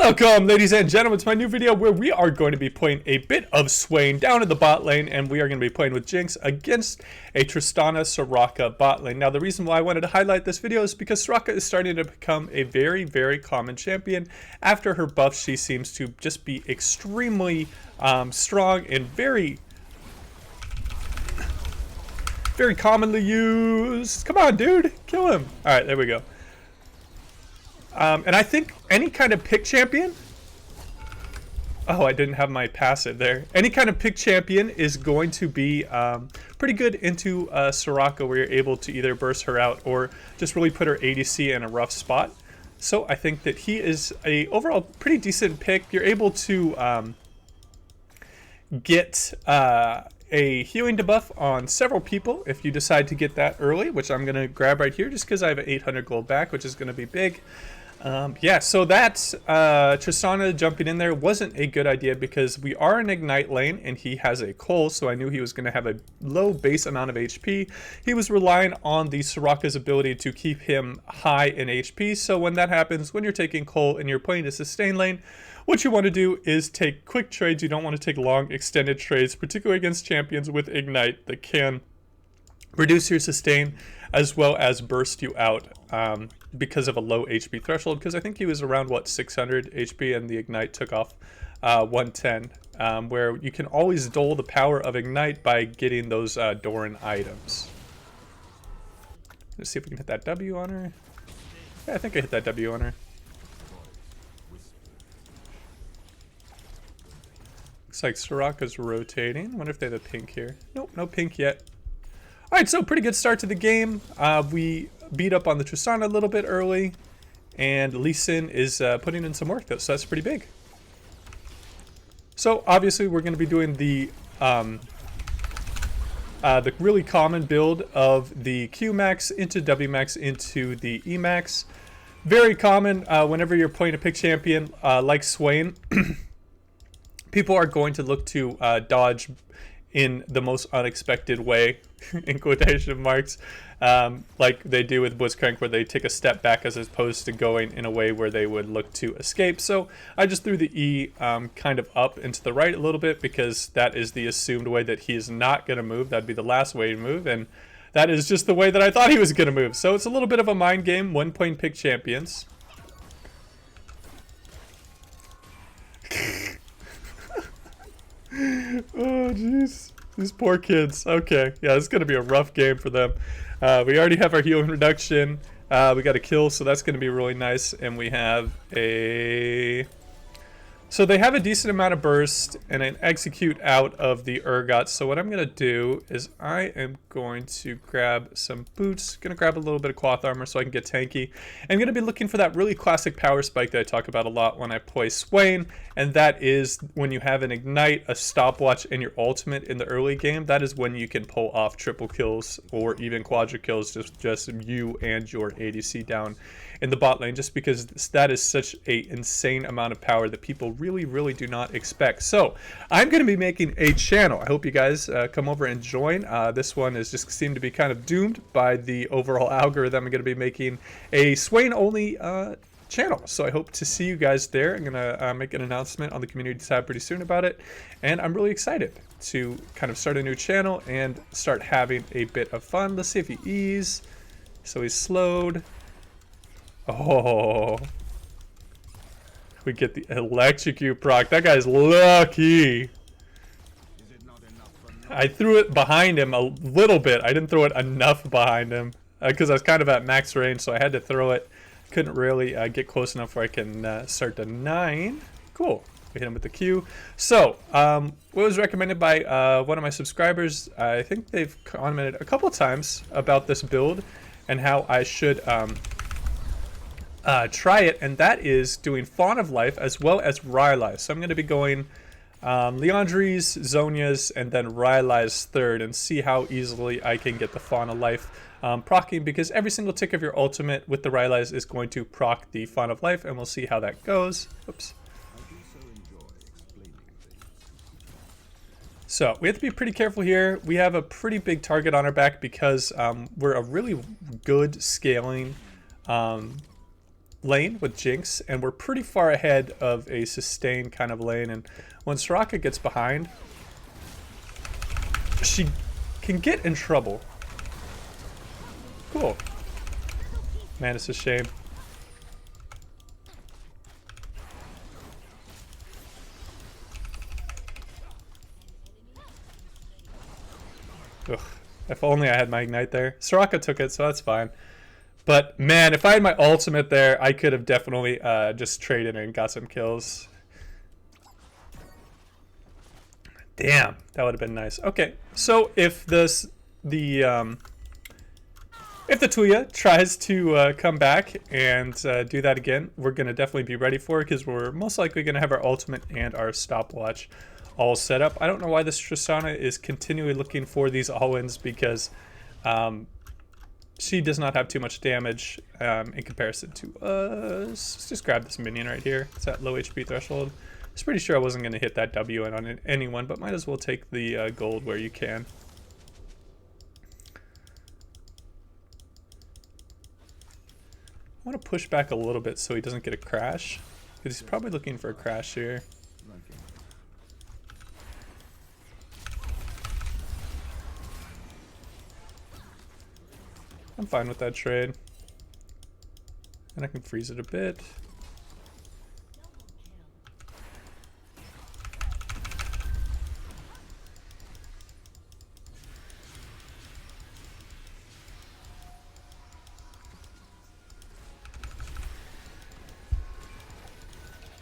Welcome, ladies and gentlemen, to my new video where we are going to be playing a bit of Swain down in the bot lane, and we are going to be playing with Jinx against a Tristana Soraka bot lane. Now, the reason why I wanted to highlight this video is because Soraka is starting to become a very, very common champion. After her buff, she seems to just be extremely strong and very commonly used. Come on, dude, kill him. All right, there we go. And I think any kind of pick champion. Oh, I didn't have my passive there. Any kind of pick champion is going to be pretty good into Soraka, where you're able to either burst her out or just really put her ADC in a rough spot. So I think that he is a overall pretty decent pick. You're able to get a healing debuff on several people if you decide to get that early, which I'm going to grab right here just because I have an 800 gold back, which is going to be big. Yeah, so that Tristana jumping in there wasn't a good idea because we are an Ignite lane and he has a Cole, so I knew he was going to have a low base amount of HP. He was relying on the Soraka's ability to keep him high in HP, so when that happens, when you're taking Cole and you're playing a sustain lane, what you want to do is take quick trades. You don't want to take long extended trades, particularly against champions with Ignite that can reduce your sustain as well as burst you out because of a low HP threshold, because I think he was around, what, 600 HP and the Ignite took off 110, where you can always dole the power of Ignite by getting those Doran items. Let's see if we can hit that W on her. Yeah, I think I hit that W on her. Looks like Soraka's rotating. Wonder if they have a pink here. Nope, no pink yet. Alright, so pretty good start to the game. We beat up on the Tristana a little bit early, and Lee Sin is putting in some work, though, so that's pretty big. So obviously we're going to be doing the really common build of the Q max into W max into the E max. Very common whenever you're playing a pick champion like Swain. People are going to look to dodge in the most unexpected way, in quotation marks, like they do with Blitzcrank, where they take a step back as opposed to going in a way where they would look to escape. So I just threw the E kind of up and to the right a little bit, because that is the assumed way that he is not going to move. That'd be the last way to move, and that is just the way that I thought he was going to move. So it's a little bit of a mind game when playing pick champions. Oh jeez, these poor kids. Okay, yeah, it's gonna be a rough game for them. We already have our healing reduction. We got a kill, so that's gonna be really nice. And we have a... So they have a decent amount of burst and an execute out of the Urgot. So what I'm going to do is I am going to grab some boots. Going to grab a little bit of cloth armor so I can get tanky. I'm going to be looking for that really classic power spike that I talk about a lot when I play Swain. And that is when you have an Ignite, a stopwatch, and your ultimate in the early game. That is when you can pull off triple kills or even quadra kills, just you and your ADC down in the bot lane, just because that is such a insane amount of power that people really do not expect. So I'm going to be making a channel. I hope you guys come over and join. This one is just seemed to be kind of doomed by the overall algorithm. I'm going to be making a Swain only channel, so I hope to see you guys there. I'm going to make an announcement on the community tab pretty soon about it, and I'm really excited to kind of start a new channel and start having a bit of fun. Let's see if he ease. So he's slowed. Oh, we get the electrocute proc. That guy's lucky. I threw it behind him a little bit. I didn't throw it enough behind him because I was kind of at max range, so I had to throw it. Couldn't really get close enough where I can start the 9. Cool. We hit him with the Q. So, what was recommended by one of my subscribers, I think they've commented a couple times about this build and how I should try it, and that is doing Fawn of Life as well as Rylai's. So I'm going to be going Leandri's, Zhonya's, and then Rylai's third, and see how easily I can get the Fawn of Life proccing, because every single tick of your ultimate with the Rylai's is going to proc the Fawn of Life, and we'll see how that goes. Oops. So we have to be pretty careful here. We have a pretty big target on our back because we're a really good scaling lane with Jinx, and we're pretty far ahead of a sustain kind of lane. And when Soraka gets behind, she can get in trouble. Cool. Man, it's a shame. Ugh. If only I had my ignite there. Soraka took it, so that's fine. But man, if I had my ultimate there, I could have definitely just traded and got some kills. Damn, that would have been nice. Okay, so if the Tuya tries to come back and do that again, we're gonna definitely be ready for it because we're most likely gonna have our ultimate and our stopwatch all set up. I don't know why this Tristana is continually looking for these all-ins because she does not have too much damage in comparison to us. Let's just grab this minion right here. It's at low HP threshold. I was pretty sure I wasn't going to hit that W in on anyone, but might as well take the gold where you can. I want to push back a little bit so he doesn't get a crash, because he's probably looking for a crash here. I'm fine with that trade. And I can freeze it a bit.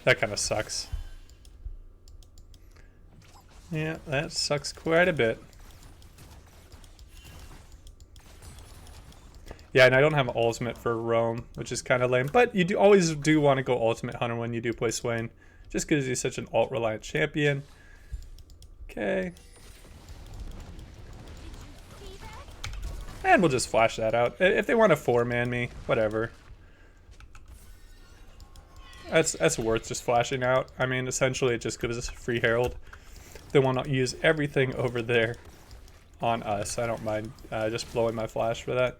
That kind of sucks. Yeah, that sucks quite a bit. Yeah, and I don't have an ultimate for Roam, which is kind of lame. But you always do want to go ultimate hunter when you do play Swain, just because he's such an ult-reliant champion. Okay. And we'll just flash that out. If they want to 4-man me, whatever. That's worth just flashing out. I mean, essentially it just gives us a free herald. They want to use everything over there on us. I don't mind just blowing my flash for that.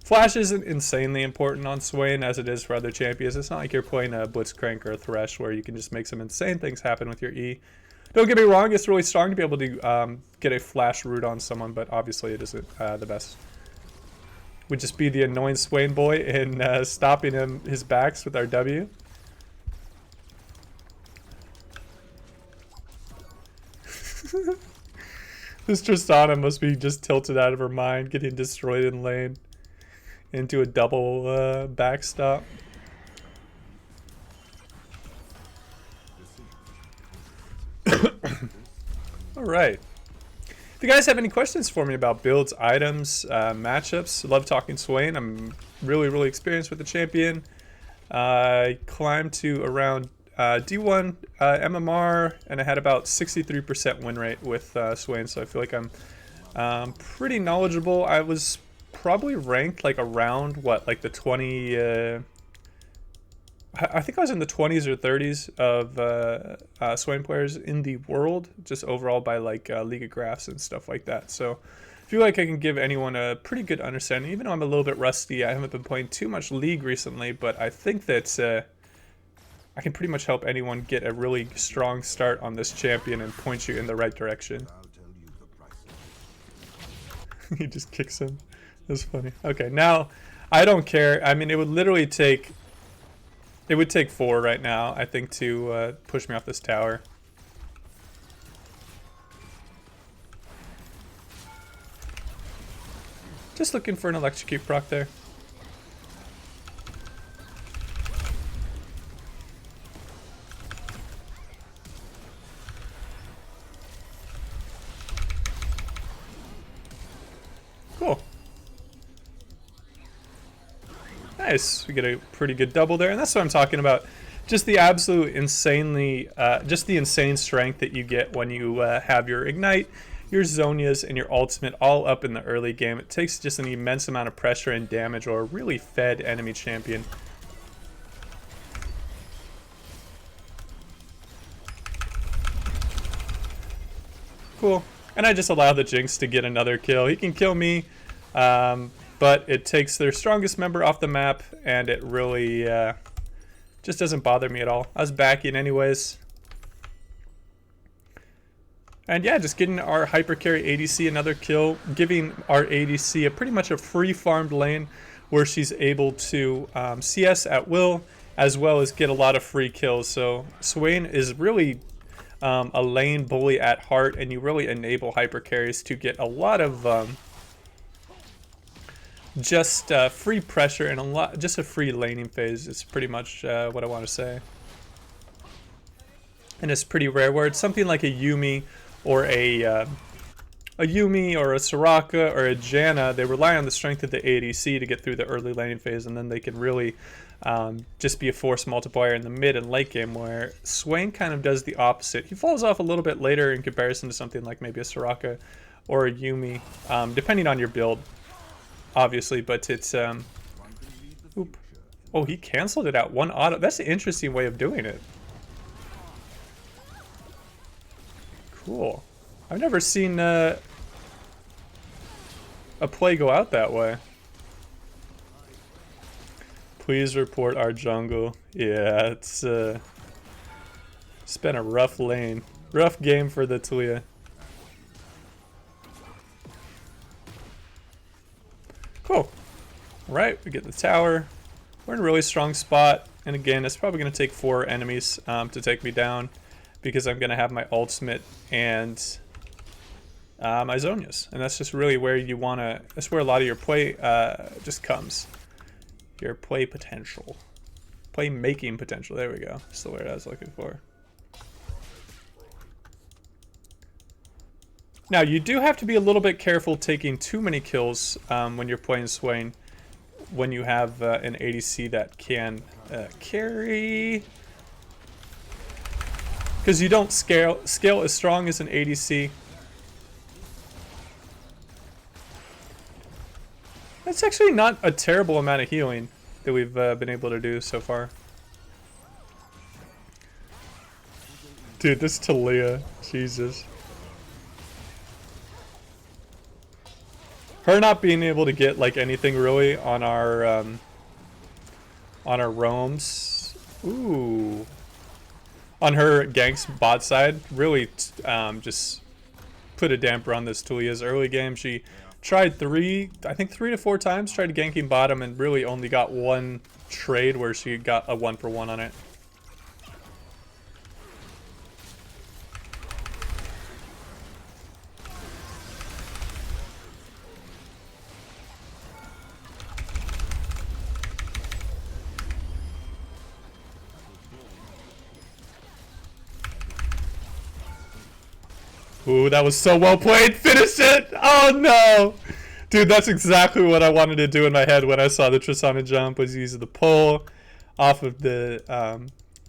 Flash isn't insanely important on Swain as it is for other champions. It's not like you're playing a Blitzcrank or a Thresh where you can just make some insane things happen with your E. Don't get me wrong, it's really strong to be able to get a flash root on someone, but obviously it isn't the best. Would just be the annoying Swain boy and stopping his backs with our W. This Tristana must be just tilted out of her mind, getting destroyed in lane into a double backstop. All right. If you guys have any questions for me about builds, items, matchups, love talking Swain. I'm really experienced with the champion. I climbed to around D1 MMR, and I had about 63% win rate with Swain, so I feel like I'm pretty knowledgeable. I was probably ranked like around what, like the 20 I think I was in the 20s or 30s of Swain players in the world, just overall by like League of Graphs and stuff like that. So I feel like I can give anyone a pretty good understanding, even though I'm a little bit rusty. I haven't been playing too much League recently, but I think that I can pretty much help anyone get a really strong start on this champion and point you in the right direction. He just kicks him. That's funny. Okay, now I don't care. I mean, it would literally take 4 right now, I think, to push me off this tower. Just looking for an electrocute proc there. Cool. Nice. We get a pretty good double there, and that's what I'm talking about. Just the absolute insanely, just the insane strength that you get when you have your Ignite, your Zonias, and your Ultimate all up in the early game. It takes just an immense amount of pressure and damage or a really fed enemy champion. Cool. And I just allow the Jinx to get another kill. He can kill me, but it takes their strongest member off the map, and it really Just doesn't bother me at all. I was backing anyways. And yeah, just getting our hyper carry ADC another kill, giving our ADC pretty much a free farmed lane where she's able to CS at will, as well as get a lot of free kills. So Swain is really a lane bully at heart, and you really enable hyper carries to get a lot of just free pressure and just a free laning phase is pretty much what I want to say. And it's pretty rare where it's something like a Yuumi or a Yuumi or a Soraka or a Janna. They rely on the strength of the ADC to get through the early laning phase, and then they can really just be a force multiplier in the mid and late game, where Swain kind of does the opposite. He falls off a little bit later in comparison to something like maybe a Soraka or a Yuumi, depending on your build, obviously, but it's... Oop. Oh, he canceled it out. One auto. That's an interesting way of doing it. Cool. I've never seen a play go out that way. Please report our jungle. Yeah, it's been a rough lane. Rough game for the Talia. Cool. Alright, we get the tower. We're in a really strong spot. And again, it's probably going to take 4 enemies to take me down, because I'm going to have my ultimate and my Zhonya's. And that's just really where you want to... That's where a lot of your play just comes. Your play potential. Play making potential. There we go. That's the word I was looking for. Now, you do have to be a little bit careful taking too many kills when you're playing Swain. When you have an ADC that can carry... Because you don't scale as strong as an ADC. That's actually not a terrible amount of healing that we've been able to do so far. Dude, this Talia, Jesus. Her not being able to get like anything really on our roams. Ooh. On her ganks bot side, really just put a damper on this Talia's early game. She tried I think 3 to 4 times, tried ganking bottom, and really only got one trade where she got a 1-for-1 on it. Ooh, that was so well played. Finish it! Oh no! Dude, that's exactly what I wanted to do in my head when I saw the Tristana jump, was use the pull off of the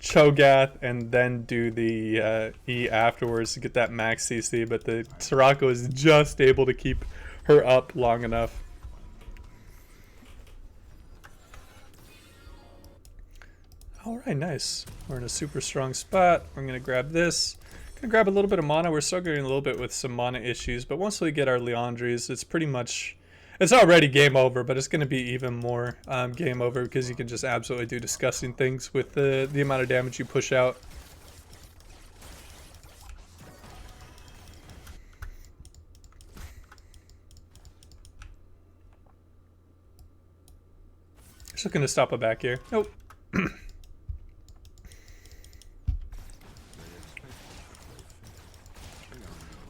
Cho'Gath and then do the E afterwards to get that max CC, but the Soraka was just able to keep her up long enough. Alright, nice. We're in a super strong spot. I'm going to grab this. Gonna grab a little bit of mana. We're struggling a little bit with some mana issues, but once we get our Leandries, it's pretty much... It's already game over, but it's going to be even more game over, because you can just absolutely do disgusting things with the amount of damage you push out. Just looking to stop a back here. Nope.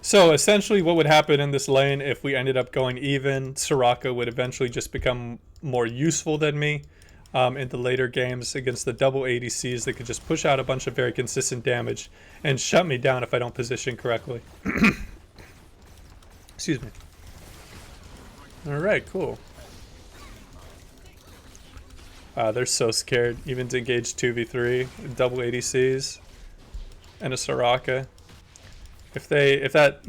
So essentially what would happen in this lane if we ended up going even, Soraka would eventually just become more useful than me in the later games against the double ADCs that could just push out a bunch of very consistent damage and shut me down if I don't position correctly. Excuse me. Alright, cool. They're so scared even to engage 2v3, double ADCs, and a Soraka. If that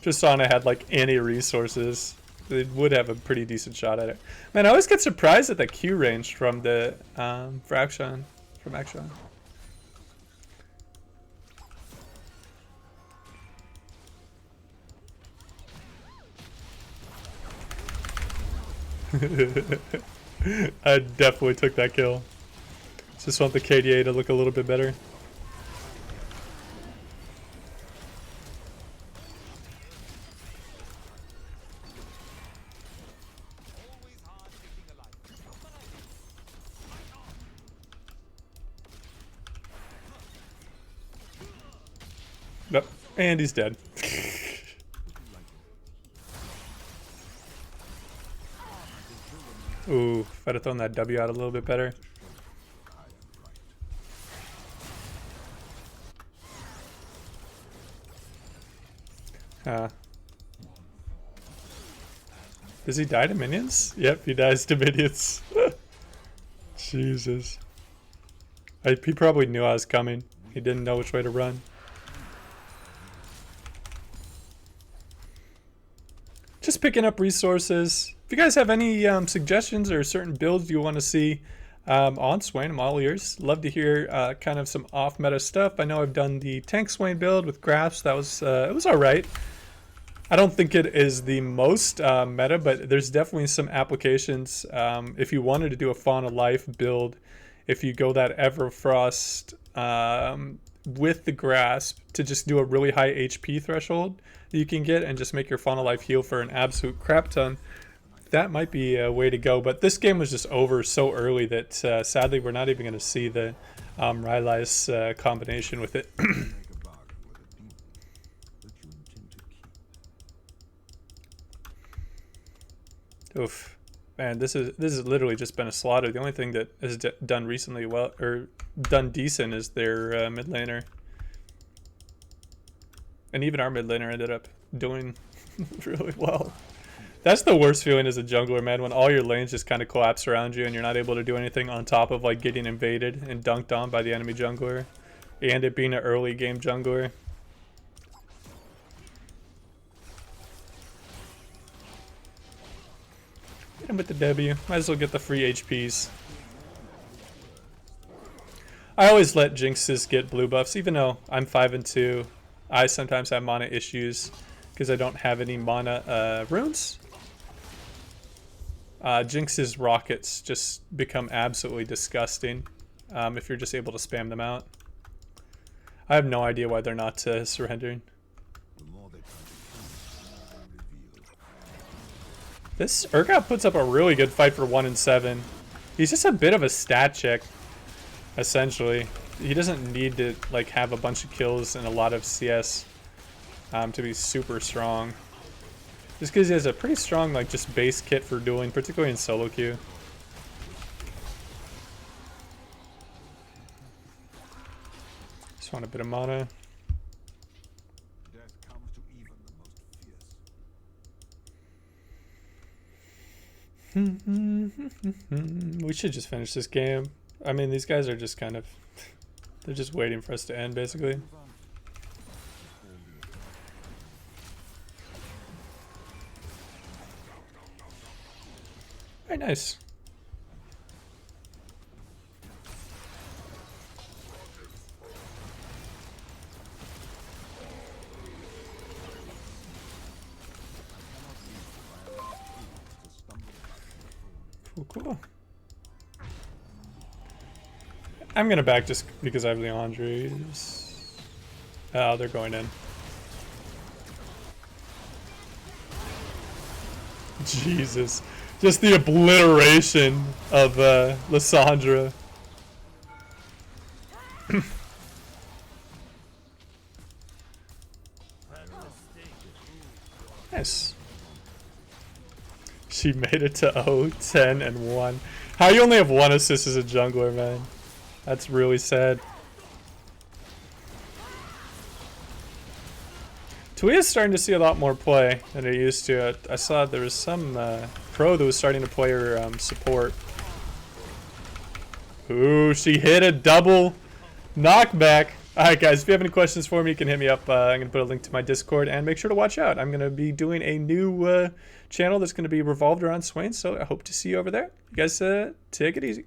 Tristana had like any resources, they would have a pretty decent shot at it. Man, I always get surprised at the Q range from the Akshan. I definitely took that kill. Just want the KDA to look a little bit better. Nope. And he's dead. Ooh, if I'd have thrown that W out a little bit better. Does he die to minions? Yep, he dies to minions. Jesus. He probably knew I was coming. He didn't know which way to run. Just picking up resources. If you guys have any suggestions or certain builds you want to see on Swain, I'm all ears. Love to hear kind of some off-meta stuff. I know I've done the tank Swain build with graphs. That was it was all right. I don't think it is the most meta, but there's definitely some applications. If you wanted to do a Fauna Life build, if you go that Everfrost with the Grasp to just do a really high HP threshold that you can get and just make your Fauna Life heal for an absolute crap ton, that might be a way to go. But this game was just over so early that sadly we're not even going to see the Rylai's combination with it. Oof, man, this has literally just been a slaughter. The only thing that has done recently well, or done decent, is their mid laner, and even our mid laner ended up doing really well. That's the worst feeling as a jungler, man, when all your lanes just kind of collapse around you and you're not able to do anything on top of like getting invaded and dunked on by the enemy jungler, and it being an early game jungler. Hit him with the W. Might as well get the free HPs. I always let Jinxes get blue buffs, even though I'm 5-2. I sometimes have mana issues because I don't have any mana runes. Jinx's rockets just become absolutely disgusting if you're just able to spam them out. I have no idea why they're not surrendering. This Urgot puts up a really good fight for 1 and 7. He's just a bit of a stat check, essentially. He doesn't need to like have a bunch of kills and a lot of CS to be super strong. Just because he has a pretty strong like just base kit for dueling, particularly in solo queue. Just want a bit of mana. We should just finish this game. I mean, these guys are just kind of... they're just waiting for us to end, basically. Very nice. Cool. I'm gonna back just because I have Leandre's. Oh, they're going in. Jesus. Just the obliteration of Lissandra. Nice. She made it to 0, 10, and 1. How you only have 1 assist as a jungler, man? That's really sad. Tuia's starting to see a lot more play than it used to. I saw there was some pro that was starting to play her support. Ooh, she hit a double knockback. Alright guys, if you have any questions for me, you can hit me up. I'm going to put a link to my Discord, and make sure to watch out. I'm going to be doing a new channel that's going to be revolved around Swain, so I hope to see you over there. You guys take it easy.